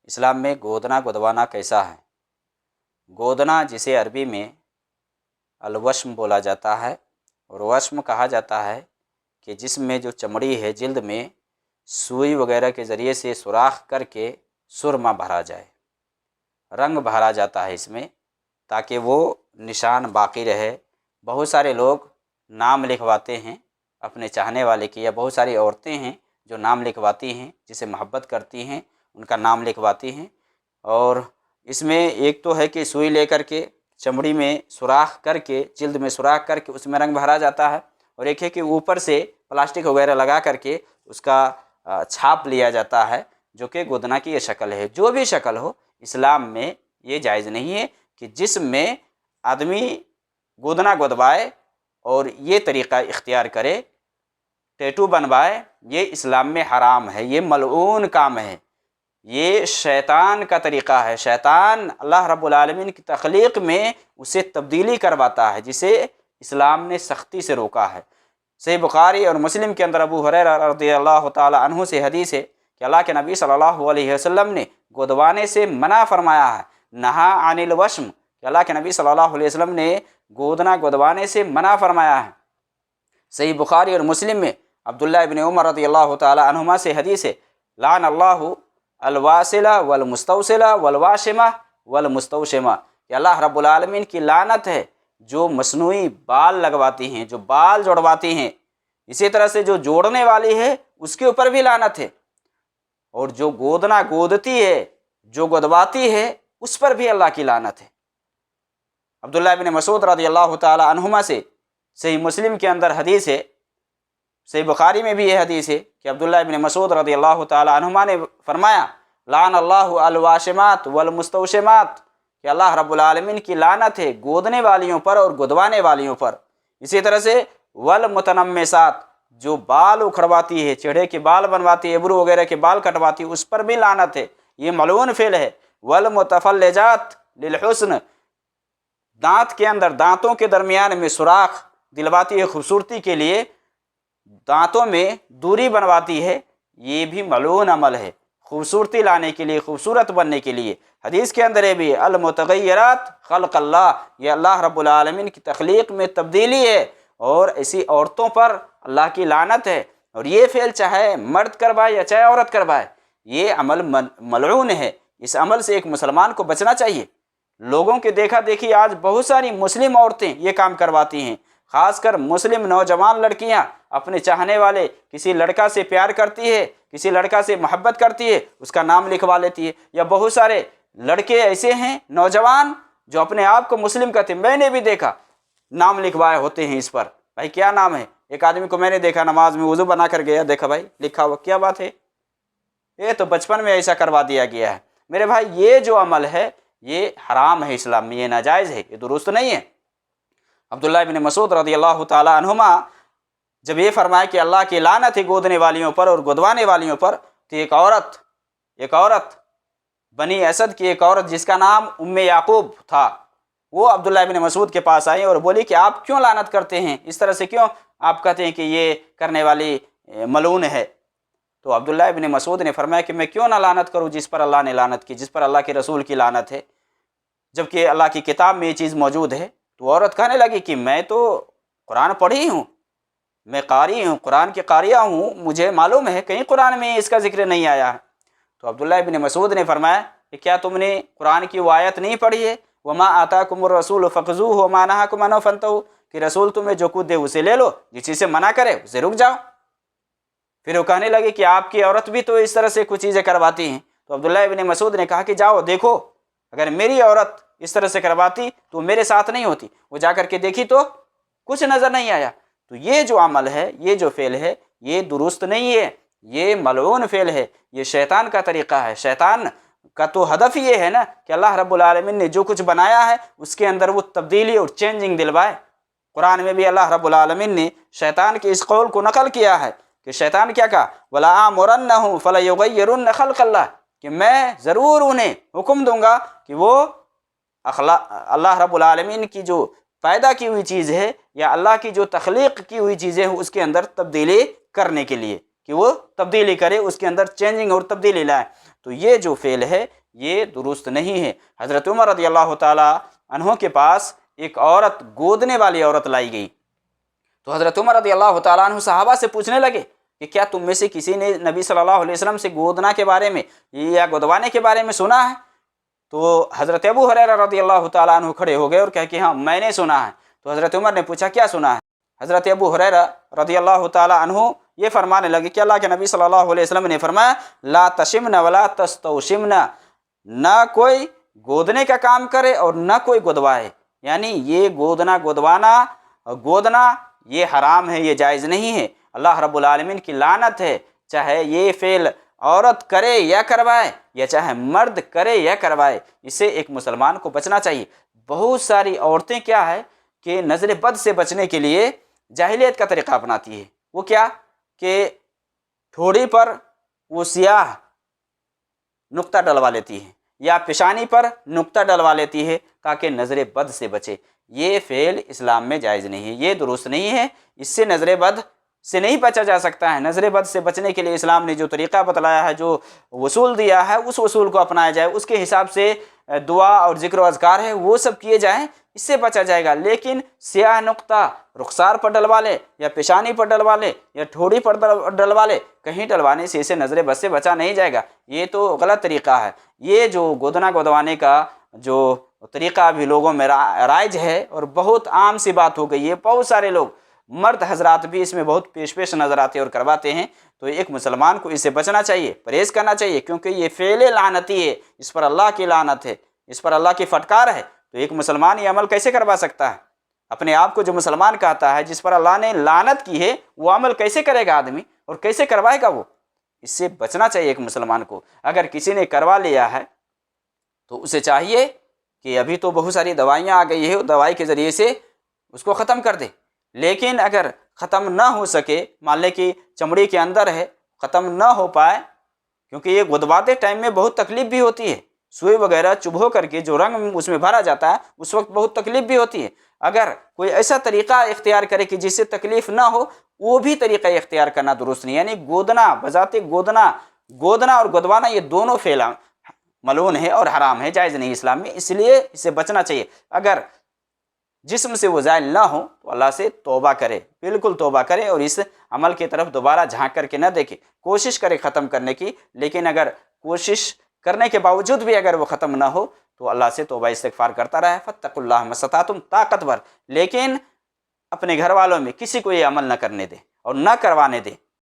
اسلام میں گودنا گدوانا کیسا ہے؟ گودنا جسے عربی میں الوشم بولا جاتا ہے، اور وشم کہا جاتا ہے کہ جسم میں جو چمڑی ہے جلد میں سوئی وغیرہ کے ذریعے سے سوراخ کر کے سرما بھرا جائے، رنگ بھرا جاتا ہے اس میں تاکہ وہ نشان باقی رہے۔ بہت سارے لوگ نام لکھواتے ہیں اپنے چاہنے والے کی، یا بہت ساری عورتیں ہیں جو نام لکھواتی ہیں، جسے محبت کرتی ہیں ان کا نام لکھواتی ہیں۔ اور اس میں ایک تو ہے کہ سوئی لے کر کے چمڑی میں سوراخ کر کے، جلد میں سوراخ کر کے اس میں رنگ بھرا جاتا ہے، اور ایک ہے کہ اوپر سے پلاسٹک وغیرہ لگا کر کے اس کا چھاپ لیا جاتا ہے، جو کہ گودنا کی یہ شکل ہے۔ جو بھی شکل ہو، اسلام میں یہ جائز نہیں ہے کہ جسم میں آدمی گودنا گدوائے اور یہ طریقہ اختیار کرے، ٹیٹو بنوائے۔ یہ اسلام میں حرام ہے، یہ ملعون کام ہے، یہ شیطان کا طریقہ ہے۔ شیطان اللہ رب العالمین کی تخلیق میں اسے تبدیلی کرواتا ہے، جسے اسلام نے سختی سے روکا ہے۔ صحیح بخاری اور مسلم کے اندر ابو ہریرہ رضی اللہ تعالی عنہ سے حدیث ہے کہ اللہ کے نبی صلی اللہ علیہ وسلم نے گدوانے سے منع فرمایا ہے، نہا عن الوشم، کہ اللہ کے نبی صلی اللہ علیہ وسلم نے گودنا گدوانے سے منع فرمایا ہے۔ صحیح بخاری اور مسلم میں عبداللہ ابن عمر رضی اللہ تعالی عنہما سے حدیث ہے، لعن اللہ الواصلہ والمستوصلہ والواشمہ والمستوشمہ، کہ اللہ رب العالمین کی لعنت ہے جو مصنوعی بال لگواتی ہیں، جو بال جوڑواتی ہیں، اسی طرح سے جو جوڑنے والی ہے اس کے اوپر بھی لعنت ہے، اور جو گودنا گودتی ہے، جو گدواتی ہے، اس پر بھی اللہ کی لعنت ہے۔ عبداللہ ابن مسعود رضی اللہ تعالی عنہما سے صحیح مسلم کے اندر حدیث ہے، صحیح بخاری میں بھی یہ حدیث ہے کہ عبداللہ ابن مسعود رضی اللہ تعالی عنہما نے فرمایا، لعن اللہ الواشمات والمستوشمات، کہ اللہ رب العالمین کی لعنت ہے گودنے والیوں پر اور گدوانے والیوں پر۔ اسی طرح سے والمتنمسات، جو بال اکھڑواتی ہے، چہرے کے بال بنواتی ہے، ابرو وغیرہ کے بال کٹواتی ہے، اس پر بھی لعنت ہے، یہ ملعون فعل ہے۔ والمتفلجات للحسن، دانت کے اندر، دانتوں کے درمیان میں سوراخ دلواتی ہے خوبصورتی کے لیے، دانتوں میں دوری بنواتی ہے، یہ بھی ملعون عمل ہے، خوبصورتی لانے کے لیے، خوبصورت بننے کے لیے۔ حدیث کے اندر یہ بھی المتغیرات خلق اللہ، یہ اللہ رب العالمین کی تخلیق میں تبدیلی ہے، اور ایسی عورتوں پر اللہ کی لعنت ہے، اور یہ فعل چاہے مرد کروائے یا چاہے عورت کروائے، یہ عمل ملعون ہے۔ اس عمل سے ایک مسلمان کو بچنا چاہیے۔ لوگوں کے دیکھا دیکھی آج بہت ساری مسلم عورتیں یہ کام کرواتی ہیں، خاص کر مسلم نوجوان لڑکیاں اپنے چاہنے والے کسی لڑکا سے پیار کرتی ہے، کسی لڑکا سے محبت کرتی ہے، اس کا نام لکھوا لیتی ہے۔ یا بہت سارے لڑکے ایسے ہیں نوجوان جو اپنے آپ کو مسلم کہتے ہیں، میں نے بھی دیکھا نام لکھوائے ہوتے ہیں اس پر۔ بھائی کیا نام ہے؟ ایک آدمی کو میں نے دیکھا نماز میں وضو بنا کر گیا، دیکھا بھائی لکھا ہوا، کیا بات ہے؟ یہ تو بچپن میں ایسا کروا دیا گیا ہے۔ میرے بھائی یہ جو عمل ہے یہ حرام ہے اسلام میں، یہ ناجائز ہے، یہ درست نہیں ہے۔ عبداللہ ابن مسعود رضی اللہ تعالی عنہما جب یہ فرمایا کہ اللہ کی لعنت ہے گودنے والیوں پر اور گدوانے والیوں پر، تو ایک عورت بنی اسد کی ایک عورت جس کا نام ام یعقوب تھا، وہ عبداللہ ابن مسعود کے پاس آئی اور بولی کہ آپ کیوں لعنت کرتے ہیں، اس طرح سے کیوں آپ کہتے ہیں کہ یہ کرنے والی ملعون ہے؟ تو عبداللہ ابن مسعود نے فرمایا کہ میں کیوں نہ لعنت کروں جس پر اللہ نے لعنت کی، جس پر اللہ کے رسول کی لعنت ہے، جبکہ اللہ کی کتاب میں یہ چیز موجود ہے۔ تو عورت کہنے لگی کہ میں تو قرآن پڑھی ہوں، میں قاری ہوں، قرآن کی قاریہ ہوں، مجھے معلوم ہے کہیں قرآن میں اس کا ذکر نہیں آیا ہے۔ تو عبداللہ ابن مسعود نے فرمایا کہ کیا تم نے قرآن کی وہ آیت نہیں پڑھی ہے، وما آتاکم الرسول فخذوہ وما نہاکم عنہ فانتہوا، کہ رسول تمہیں جو کچھ دے اسے لے لو، جس چیز سے منع کرے اسے رک جاؤ۔ پھر وہ کہنے لگے کہ آپ کی عورت بھی تو اس طرح سے کچھ چیزیں کرواتی ہیں۔ تو عبداللہ ابن مسعود نے کہا کہ جاؤ دیکھو، اگر میری عورت اس طرح سے کرواتی تو میرے ساتھ نہیں ہوتی۔ وہ جا کر کے دیکھی تو کچھ نظر نہیں آیا۔ تو یہ جو عمل ہے، یہ جو فعل ہے، یہ درست نہیں ہے، یہ ملعون فعل ہے، یہ شیطان کا طریقہ ہے۔ شیطان کا تو ہدف یہ ہے نا کہ اللہ رب العالمین نے جو کچھ بنایا ہے اس کے اندر وہ تبدیلی اور چینجنگ دلوائے۔ قرآن میں بھی اللہ رب العالمین نے شیطان کے اس قول کو نقل کیا ہے کہ شیطان کیا کہا، وَلَآمُرَنَّهُمْ فَلَيُغَيِّرُنَّ خَلْقَ اللَّهِ، کہ میں ضرور انہیں حکم دوں گا کہ وہ اللہ رب العالمین کی جو پیدا کی ہوئی چیز ہے یا اللہ کی جو تخلیق کی ہوئی چیزیں ہیں اس کے اندر تبدیلی کرنے کے لیے، کہ وہ تبدیلی کرے، اس کے اندر چینجنگ اور تبدیلی لائے۔ تو یہ جو فعل ہے یہ درست نہیں ہے۔ حضرت عمر رضی اللہ تعالیٰ عنہ کے پاس ایک عورت، گودنے والی عورت لائی گئی، تو حضرت عمر رضی اللہ تعالیٰ عنہ صحابہ سے پوچھنے لگے کہ کیا تم میں سے کسی نے نبی صلی اللہ علیہ وسلم سے گودنا کے بارے میں یا گدوانے کے بارے میں سنا ہے؟ تو حضرت ابو ہریرہ رضی اللہ تعالیٰ عنہ کھڑے ہو گئے اور کہا کہ ہاں میں نے سنا ہے۔ تو حضرت عمر نے پوچھا کیا سنا ہے؟ حضرت ابو ہریرہ رضی اللہ تعالیٰ عنہ یہ فرمانے لگے کہ اللہ کے نبی صلی اللہ علیہ وسلم نے فرمایا لا تشمن ولا تستوشمن، نہ کوئی گودنے کا کام کرے اور نہ کوئی گدوائے، یعنی یہ گودنا یہ حرام ہے، یہ جائز نہیں ہے، اللہ رب العالمین کی لعنت ہے، چاہے یہ فعل عورت کرے یا کروائے یا چاہے مرد کرے یا کروائے، اس سے ایک مسلمان کو بچنا چاہیے۔ بہت ساری عورتیں کیا ہے کہ نظر بد سے بچنے کے لیے جاہلیت کا طریقہ اپناتی ہے۔ وہ کیا کہ ٹھوڑی پر وہ سیاہ نقطہ ڈلوا لیتی ہے یا پیشانی پر نقطہ ڈلوا لیتی ہے تاکہ نظر بد سے بچے۔ یہ فعل اسلام میں جائز نہیں ہے، یہ درست نہیں ہے، اس سے نظر بد سے نہیں بچا جا سکتا ہے۔ نظر بد سے بچنے کے لیے اسلام نے جو طریقہ بتلایا ہے، جو وصول دیا ہے، اس وصول کو اپنایا جائے، اس کے حساب سے دعا اور ذکر و اذکار ہے وہ سب کیے جائیں، اس سے بچا جائے گا۔ لیکن سیاہ نقطہ رخسار پر ڈلوا لے یا پیشانی پر ڈلوا لے یا ٹھوڑی پر ڈلوا لے، کہیں ڈلوانے سے اسے نظر بد سے بچا نہیں جائے گا، یہ تو غلط طریقہ ہے۔ یہ جو گودنا گدوانے کا جو طریقہ ابھی لوگوں میں رائج ہے اور بہت عام سی بات ہو گئی ہے، بہت سارے لوگ مرد حضرات بھی اس میں بہت پیش نظر آتے ہیں اور کرواتے ہیں، تو ایک مسلمان کو اس سے بچنا چاہیے، پرہیز کرنا چاہیے، کیونکہ یہ فعل لعنتی ہے، اس پر اللہ کی لعنت ہے، اس پر اللہ کی پھٹکار ہے۔ تو ایک مسلمان یہ عمل کیسے کروا سکتا ہے؟ اپنے آپ کو جو مسلمان کہتا ہے، جس پر اللہ نے لعنت کی ہے، وہ عمل کیسے کرے گا آدمی اور کیسے کروائے گا وہ؟ اس سے بچنا چاہیے ایک مسلمان کو۔ اگر کسی نے کروا لیا ہے تو اسے چاہیے کہ ابھی تو بہت ساری دوائیاں آ گئی ہے، دوائی کے ذریعے سے اس کو ختم کر دے، لیکن اگر ختم نہ ہو سکے، مان لے کہ چمڑی کے اندر ہے، ختم نہ ہو پائے، کیونکہ یہ گدواتے ٹائم میں بہت تکلیف بھی ہوتی ہے، سوئی وغیرہ چبھو کر کے جو رنگ اس میں بھرا جاتا ہے اس وقت بہت تکلیف بھی ہوتی ہے۔ اگر کوئی ایسا طریقہ اختیار کرے کہ جس سے تکلیف نہ ہو، وہ بھی طریقہ اختیار کرنا درست نہیں، یعنی گودنا بذات گودنا اور گدوانا یہ دونوں فعل ملعون ہے اور حرام ہے، جائز نہیں اسلام میں، اس لیے اس سے بچنا چاہیے۔ اگر جسم سے وہ زائل نہ ہو تو اللہ سے توبہ کرے، بالکل توبہ کرے اور اس عمل کی طرف دوبارہ جھانک کر کے نہ دیکھے، کوشش کرے ختم کرنے کی، لیکن اگر کوشش کرنے کے باوجود بھی اگر وہ ختم نہ ہو تو اللہ سے توبہ استغفار کرتا رہے، فاتقوا اللہ ما استطعتم، طاقت بھر، لیکن اپنے گھر والوں میں کسی کو یہ عمل نہ کرنے دے اور نہ کروانے دے۔